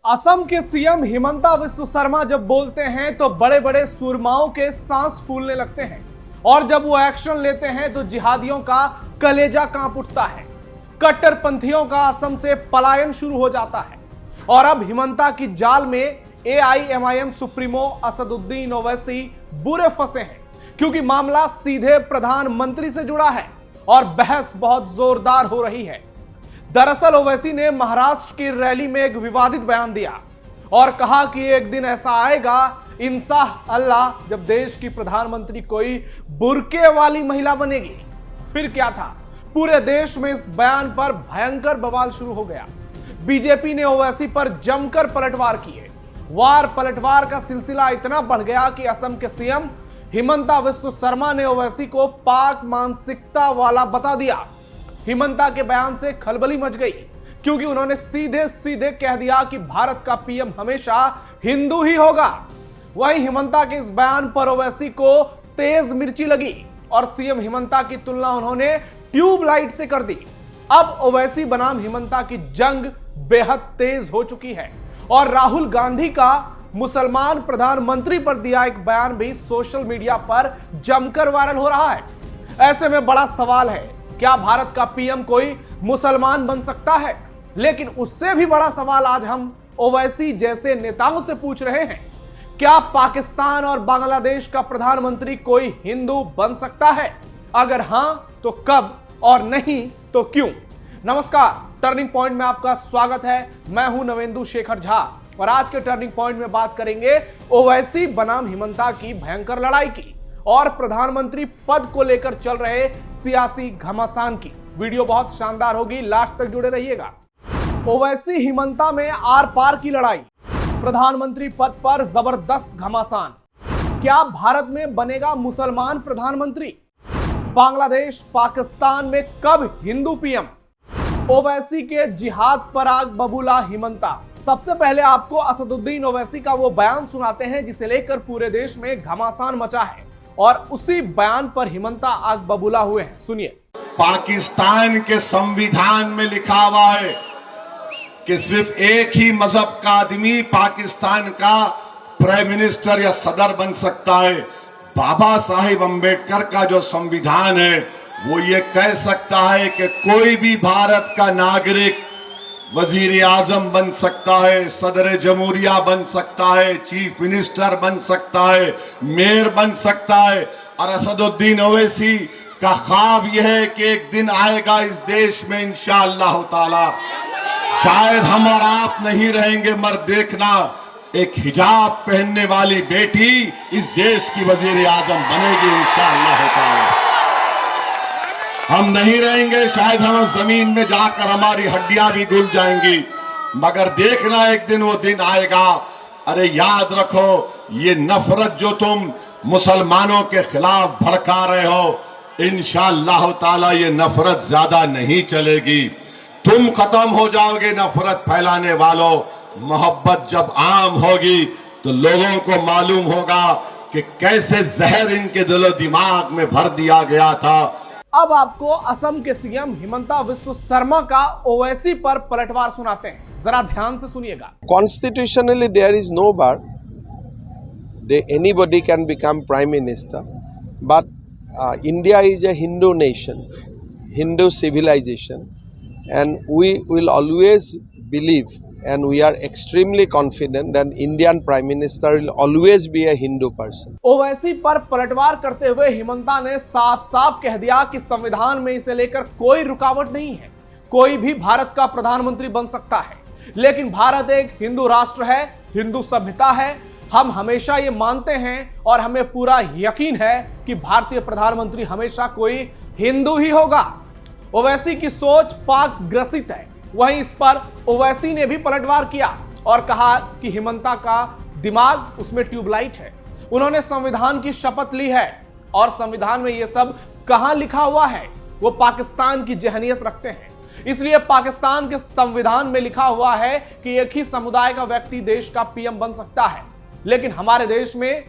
असम के सीएम हिमंता बिस्वा शर्मा जब बोलते हैं तो बड़े बड़े सुरमाओं के सांस फूलने लगते हैं और जब वो एक्शन लेते हैं तो जिहादियों का कलेजा कांप उठता है। कट्टरपंथियों का असम से पलायन शुरू हो जाता है और अब हिमंता की जाल में AIMIM सुप्रीमो असदुद्दीन ओवैसी बुरे फंसे हैं, क्योंकि मामला सीधे प्रधानमंत्री से जुड़ा है और बहस बहुत जोरदार हो रही है। दरअसल ओवैसी ने महाराष्ट्र की रैली में एक विवादित बयान दिया और कहा कि एक दिन ऐसा आएगा इंशाह अल्लाह जब देश की प्रधानमंत्री कोई बुर्के वाली महिला बनेगी। फिर क्या था, पूरे देश में इस बयान पर भयंकर बवाल शुरू हो गया। बीजेपी ने ओवैसी पर जमकर पलटवार किए। वार पलटवार का सिलसिला इतना बढ़ गया कि असम के सीएम हिमंता बिस्वा शर्मा ने ओवैसी को पाक मानसिकता वाला बता दिया। हिमंता के बयान से खलबली मच गई, क्योंकि उन्होंने सीधे सीधे कह दिया कि भारत का पीएम हमेशा हिंदू ही होगा। वहीं हिमंता के इस बयान पर ओवैसी को तेज मिर्ची लगी और सीएम हिमंता की तुलना उन्होंने ट्यूबलाइट से कर दी। अब ओवैसी बनाम हिमंता की जंग बेहद तेज हो चुकी है और राहुल गांधी का मुसलमान प्रधानमंत्री पर दिया एक बयान भी सोशल मीडिया पर जमकर वायरल हो रहा है। ऐसे में बड़ा सवाल है, क्या भारत का पीएम कोई मुसलमान बन सकता है? लेकिन उससे भी बड़ा सवाल आज हम ओवैसी जैसे नेताओं से पूछ रहे हैं, क्या पाकिस्तान और बांग्लादेश का प्रधानमंत्री कोई हिंदू बन सकता है? अगर हां तो कब और नहीं तो क्यों? नमस्कार, टर्निंग पॉइंट में आपका स्वागत है। मैं हूं नवेंदु शेखर झा और आज के टर्निंग पॉइंट में बात करेंगे ओवैसी बनाम हिमंता की भयंकर लड़ाई की और प्रधानमंत्री पद को लेकर चल रहे सियासी घमासान की। वीडियो बहुत शानदार होगी, लास्ट तक जुड़े रहिएगा। ओवैसी हिमंता में आर पार की लड़ाई, प्रधानमंत्री पद पर जबरदस्त घमासान। क्या भारत में बनेगा मुसलमान प्रधानमंत्री? बांग्लादेश पाकिस्तान में कब हिंदू पीएम? ओवैसी के जिहाद पर आग बबूला हिमंता। सबसे पहले आपको असदुद्दीन ओवैसी का वो बयान सुनाते हैं जिसे लेकर पूरे देश में घमासान मचा है और उसी बयान पर हिमंता आग बबूला हुए हैं। सुनिए। पाकिस्तान के संविधान में लिखा हुआ है कि सिर्फ एक ही मजहब का आदमी पाकिस्तान का प्राइम मिनिस्टर या सदर बन सकता है। बाबा साहिब अम्बेडकर का जो संविधान है वो ये कह सकता है कि कोई भी भारत का नागरिक वजीर आजम बन सकता है, सदर जमहूरिया बन सकता है, चीफ मिनिस्टर बन सकता है, मेयर बन सकता है। और असदुद्दीन ओवैसी का ख्वाब यह है कि एक दिन आएगा इस देश में इंशाअल्लाह ताला, शायद हम और आप नहीं रहेंगे मगर देखना, एक हिजाब पहनने वाली बेटी इस देश की वजीर आजम बनेगी इंशाअल्लाह ताला। हम नहीं रहेंगे, शायद हम जमीन में जाकर हमारी हड्डियां भी घुल जाएंगी, मगर देखना एक दिन वो दिन आएगा। अरे याद रखो, ये नफरत जो तुम मुसलमानों के खिलाफ भड़का रहे हो, इंशाअल्लाह ताला ये नफरत ज्यादा नहीं चलेगी। तुम खत्म हो जाओगे नफरत फैलाने वालों। मोहब्बत जब आम होगी तो लोगों को मालूम होगा कि कैसे जहर इनके दिलो दिमाग में भर दिया गया था। अब आपको असम के सीएम हिमंता बिस्वा शर्मा का ओवैसी पर पलटवार सुनाते हैं, जरा ध्यान से सुनिएगा। Constitutionally there is no bar, anybody can become prime minister, but India is a Hindu nation, Hindu civilization, and we will always believe and we are extremely confident that Indian Prime Minister will always be a Hindu person. Owaisi पर पलटवार करते हुए हिमंता ने साफ साफ कह दिया कि संविधान में इसे लेकर कोई रुकावट नहीं है, कोई भी भारत का प्रधानमंत्री बन सकता है, लेकिन भारत एक हिंदू राष्ट्र है, हिंदू सभ्यता है। हम हमेशा ये मानते हैं और हमें पूरा यकीन है कि भारतीय प्रधानमंत्री हमेशा कोई हिंदू ही होगा। ओवैसी की सोच पाक ग्रसित है। वहीं इस पर ओवैसी ने भी पलटवार किया और कहा कि हिमंता का दिमाग उसमें ट्यूबलाइट है। उन्होंने संविधान की शपथ ली है और संविधान में यह सब कहां लिखा हुआ है? वो पाकिस्तान की जहनियत रखते हैं, इसलिए पाकिस्तान के संविधान में लिखा हुआ है कि एक ही समुदाय का व्यक्ति देश का पीएम बन सकता है। लेकिन हमारे देश में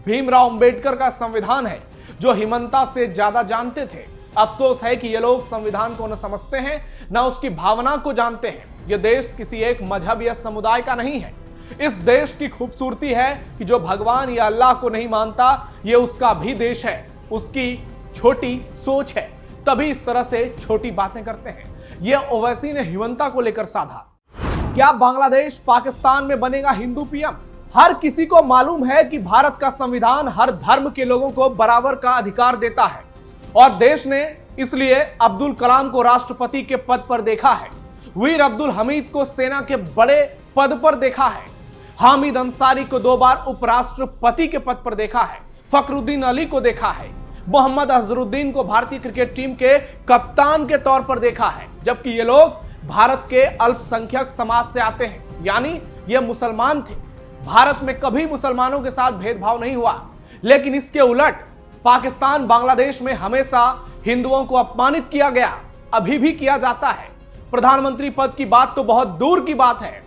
भीमराव अंबेडकर का संविधान है जो हिमंता से ज्यादा जानते थे। अफसोस है कि ये लोग संविधान को न समझते हैं, न उसकी भावना को जानते हैं। यह देश किसी एक मजहब या समुदाय का नहीं है। इस देश की खूबसूरती है कि जो भगवान या अल्लाह को नहीं मानता, यह उसका भी देश है, उसकी छोटी सोच है, तभी इस तरह से छोटी बातें करते हैं। यह ओवैसी ने हिमंता को लेकर साधा। क्या बांग्लादेश पाकिस्तान में बनेगा हिंदू पीएम? हर किसी को मालूम है कि भारत का संविधान हर धर्म के लोगों को बराबर का अधिकार देता है और देश ने इसलिए अब्दुल कलाम को राष्ट्रपति के पद पर देखा है, वीर अब्दुल हमीद को सेना के बड़े पद पर देखा है, हामिद अंसारी को 2 बार उपराष्ट्रपति के पद पर देखा है, फखरुद्दीन अली को देखा है, मोहम्मद अजहरुद्दीन को भारतीय क्रिकेट टीम के कप्तान के तौर पर देखा है, जबकि ये लोग भारत के अल्पसंख्यक समाज से आते हैं, यानी ये मुसलमान थे। भारत में कभी मुसलमानों के साथ भेदभाव नहीं हुआ, लेकिन इसके उलट पाकिस्तान बांग्लादेश में हमेशा हिंदुओं को अपमानित किया गया, अभी भी किया जाता है। प्रधानमंत्री पद की बात तो बहुत दूर की बात है।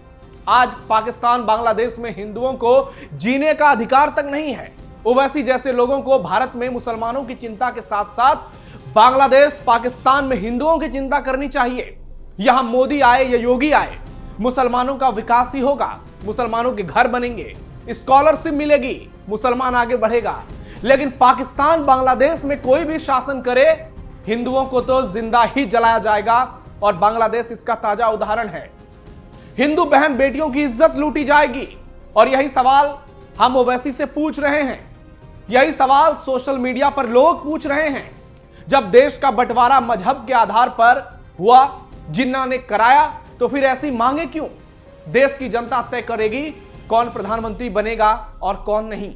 आज पाकिस्तान बांग्लादेश में हिंदुओं को जीने का अधिकार तक नहीं है। ओवैसी जैसे लोगों को भारत में मुसलमानों की चिंता के साथ साथ बांग्लादेश पाकिस्तान में हिंदुओं की चिंता करनी चाहिए। यहां मोदी आए या योगी आए, मुसलमानों का विकास ही होगा, मुसलमानों के घर बनेंगे, स्कॉलरशिप मिलेगी, मुसलमान आगे बढ़ेगा। लेकिन पाकिस्तान बांग्लादेश में कोई भी शासन करे, हिंदुओं को तो जिंदा ही जलाया जाएगा और बांग्लादेश इसका ताजा उदाहरण है। हिंदू बहन बेटियों की इज्जत लूटी जाएगी और यही सवाल हम ओवैसी से पूछ रहे हैं, यही सवाल सोशल मीडिया पर लोग पूछ रहे हैं। जब देश का बंटवारा मजहब के आधार पर हुआ, जिन्ना ने कराया, तो फिर ऐसी मांगे क्यों? देश की जनता तय करेगी कौन प्रधानमंत्री बनेगा और कौन नहीं।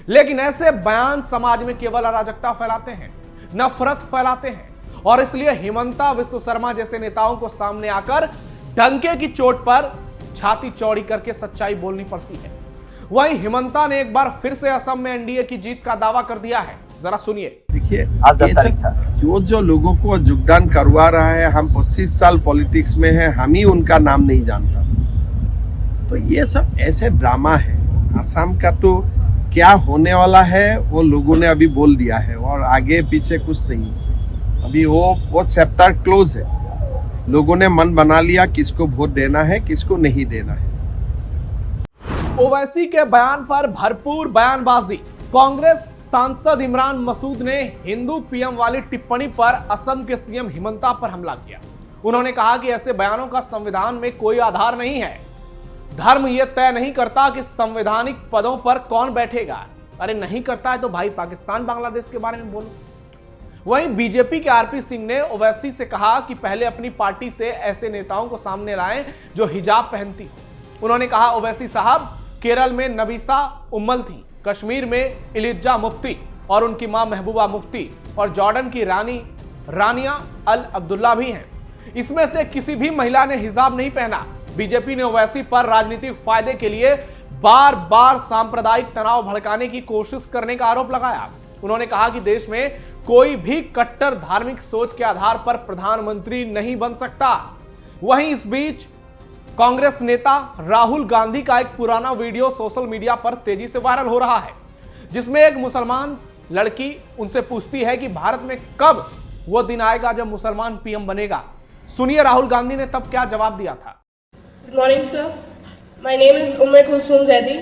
लेकिन ऐसे बयान समाज में केवल अराजकता फैलाते हैं, नफरत फैलाते हैं और इसलिए हिमंता बिस्व शर्मा जैसे नेताओं को सामने आकर डंके की चोट पर छाती चौड़ी करके सच्चाई बोलनी पड़ती है। वहीं हिमंता ने एक बार फिर से असम में एनडीए की जीत का दावा कर दिया है, जरा सुनिए। देखिए, जो लोगों को योगदान करवा रहा है, हम 25 साल पॉलिटिक्स में हैं, हम ही उनका नाम नहीं जानता, तो ये सब ऐसे ड्रामा है। असम का तो क्या होने वाला है वो लोगों ने अभी बोल दिया है और आगे पीछे कुछ नहीं। अभी वो चैप्टर क्लोज है। लोगों ने मन बना लिया किसको वोट देना है, किसको नहीं देना है। ओवैसी के बयान पर भरपूर बयानबाजी। कांग्रेस सांसद इमरान मसूद ने हिंदू पीएम वाली टिप्पणी पर असम के सीएम हिमंता पर हमला किया। उन्होंने कहा कि ऐसे बयानों का संविधान में कोई आधार नहीं है। धर्म यह तय नहीं करता कि संवैधानिक पदों पर कौन बैठेगा। अरे नहीं करता है तो भाई पाकिस्तान बांग्लादेश के बारे में बोलो। वहीं बीजेपी के आरपी सिंह ने ओवैसी से कहा कि पहले अपनी पार्टी से ऐसे नेताओं को सामने लाएं जो हिजाब पहनती हो। उन्होंने कहा, ओवैसी साहब, केरल में नबीसा उम्मल थी, कश्मीर में इलिजा मुफ्ती और उनकी मां महबूबा मुफ्ती और जॉर्डन की रानी रानिया अल अब्दुल्ला भी हैं। इसमें से किसी भी महिला ने हिजाब नहीं पहना। बीजेपी ने ओवैसी पर राजनीतिक फायदे के लिए बार बार सांप्रदायिक तनाव भड़काने की कोशिश करने का आरोप लगाया। उन्होंने कहा कि देश में कोई भी कट्टर धार्मिक सोच के आधार पर प्रधानमंत्री नहीं बन सकता। वहीं इस बीच कांग्रेस नेता राहुल गांधी का एक पुराना वीडियो सोशल मीडिया पर तेजी से वायरल हो रहा है, जिसमें एक मुसलमान लड़की उनसे पूछती है कि भारत में कब वो दिन आएगा जब मुसलमान पीएम बनेगा। सुनिए राहुल गांधी ने तब क्या जवाब दिया था। Good morning, sir. My name is Umar Kulsum Zaidi,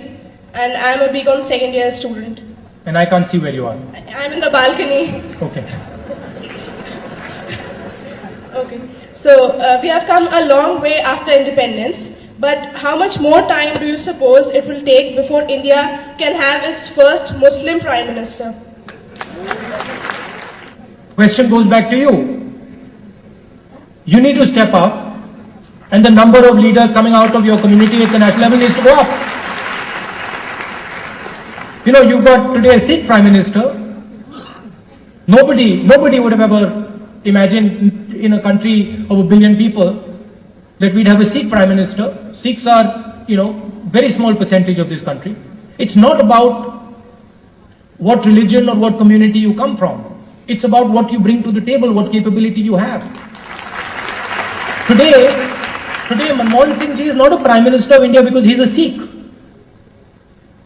and I am a BCom second year student. And I can't see where you are. I am in the balcony. Okay. Okay. So we have come a long way after independence, but how much more time do you suppose it will take before India can have its first Muslim Prime Minister? Question goes back to you. You need to step up, and the number of leaders coming out of your community at the national level needs to go up. You know, you've got today a Sikh Prime Minister. Nobody would have ever imagined in a country of 1 billion people that we'd have a Sikh Prime Minister. Sikhs are, very small percentage of this country. It's not about what religion or what community you come from. It's about what you bring to the table, what capability you have. Today Manmohan Singh Ji is not a Prime Minister of India because he's a Sikh.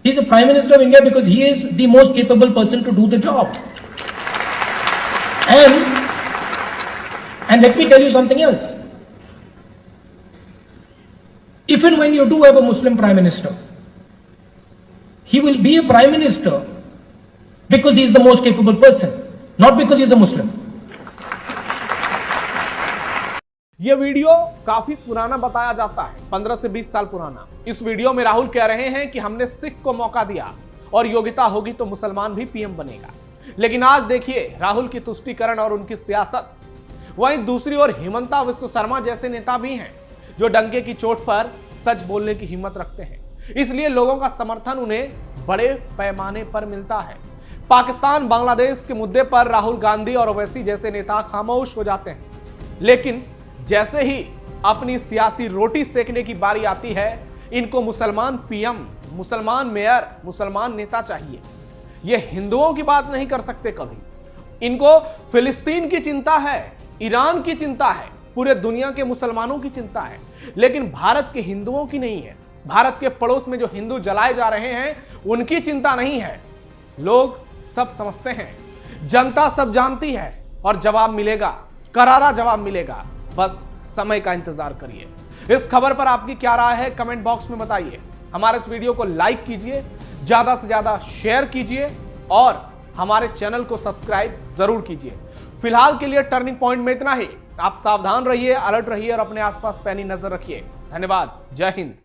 He's a Prime Minister of India because he is the most capable person to do the job. And let me tell you something else. if and when you do have a Muslim Prime Minister, he will be a Prime Minister because he is the most capable person, not because he is a Muslim. यह video काफी पुराना बताया जाता है, 15 से 20 साल पुराना। इस वीडियो में राहुल कह रहे हैं कि हमने सिख को मौका दिया और योग्यता होगी तो मुसलमान भी पीएम बनेगा। लेकिन आज देखिए राहुल की तुष्टीकरण और उनकी सियासत। वहीं दूसरी ओर हिमंता बिस्वा शर्मा जैसे नेता भी हैं जो डंके की चोट पर सच बोलने की हिम्मत रखते हैं, इसलिए लोगों का समर्थन उन्हें बड़े पैमाने पर मिलता है। पाकिस्तान बांग्लादेश के मुद्दे पर राहुल गांधी और ओवैसी जैसे नेता खामोश हो जाते हैं, लेकिन जैसे ही अपनी सियासी रोटी सेकने की बारी आती है, इनको मुसलमान पीएम, मुसलमान मेयर, मुसलमान नेता चाहिए। ये हिंदुओं की बात नहीं कर सकते कभी। इनको फिलिस्तीन की चिंता है, ईरान की चिंता है, पूरे दुनिया के मुसलमानों की चिंता है, लेकिन भारत के हिंदुओं की नहीं है। भारत के पड़ोस में जो हिंदू जलाए जा रहे हैं उनकी चिंता नहीं है। लोग सब समझते हैं, जनता सब जानती है और जवाब मिलेगा, करारा जवाब मिलेगा। बस समय का इंतजार करिए। इस खबर पर आपकी क्या राय है कमेंट बॉक्स में बताइए। हमारे इस वीडियो को लाइक कीजिए, ज्यादा से ज्यादा शेयर कीजिए और हमारे चैनल को सब्सक्राइब जरूर कीजिए। फिलहाल के लिए टर्निंग पॉइंट में इतना ही। आप सावधान रहिए, अलर्ट रहिए और अपने आसपास पैनी नजर रखिए। धन्यवाद। जय हिंद।